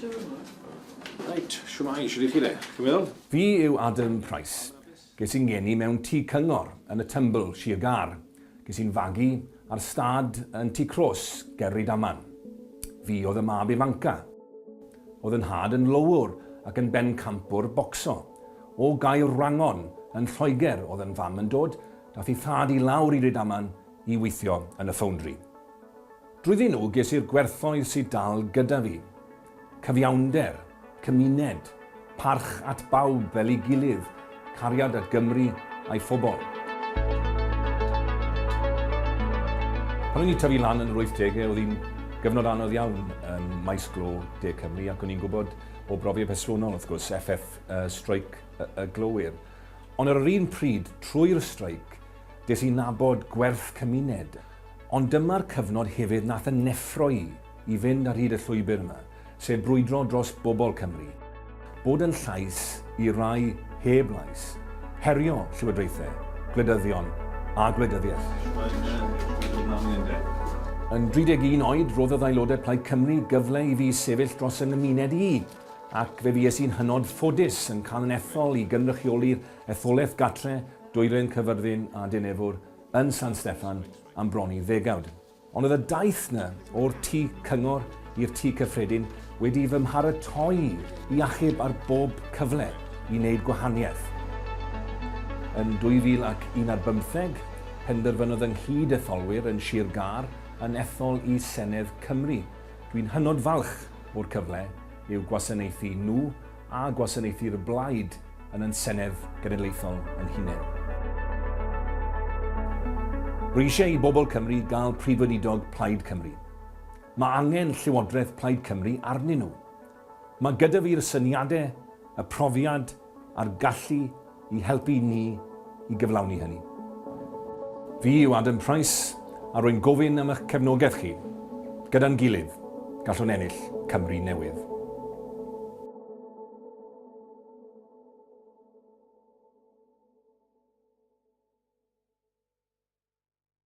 Reit, siwmai, siwr i chi le, chi'n meddwl? Fi yw Adam Price. Ges i'n geni mewn tŷ cyngor yn y Tymbyl, Sir Gar. Ges i'n fagu ar stad yn tŷ Cros, Gyda'n. Fi oedd y mab ifanca. Oedd yn had yn lowr ac yn ben campwr bocso. O Gaer Rangon yn Lloegr oedd yn fam yn dod, dath i thad i lawr i Gyda'n i weithio yn y ffowndri. Drwyddyn nhw ges i'r gwerthoedd sydd dal gyda fi. Cyfiawnder, cymuned, parch at bawb fel ei gilydd, cariad at Gymru a'i phobl. Pan o'n i'n tyfu lan yn yr 80au, oedd hi'n gyfnod anodd iawn yn maes glo De Cymru ac o'n i'n gwybod o brofiad personol, wrth gwrs, streic y glowyr. Ond ar yr un pryd, trwy'r streic, des i'n nabod gwerth cymuned. Ond dyma'r cyfnod hefyd nath y neffro i fynd ar hyd y llwybr yma, sef brwydro dros bobl Cymru. Bod yn llais i rai heb lais, herio llywodraethau, gwleidyddion a gwleidyddiaeth. Yn 31 oed, roddodd aelodau Plaid Cymru gyfle i fi sefyll dros yng nghymuned i, ac fe fues i'n hynod ffodus yn cael yn ethol i gynrychioli'r etholaeth gatre, Dwyren Cyfyrddin a Denefwr yn San Steffan am bron i 10 Ond oedd y daith yna o'r tŷ cyngor i'r tŷ cyffredin wedi fy mharatoi i achub ar bob cyfle i wneud gwahaniaeth. Yn 2015, penderfynodd ynghyd etholwyr yn Sir Gar yn ethol i Senedd Cymru. Dwi'n hynod falch o'r cyfle i'w gwasanaethu nhw a gwasanaethu'r blaid yn Senedd Genedlaethol yn hunain. Rwy eisiau i bobl Cymru gael prifweinidog Plaid Cymru. Mae angen llywodraeth Plaid Cymru arnyn nhw. Mae gyda fi'r syniadau, y profiad a'r gallu i helpu ni i gyflawni hynny. Fi yw Adam Price a rwy'n gofyn am eich cefnogaeth chi. Gyda'n gilydd, gallwn ennill Cymru Newydd.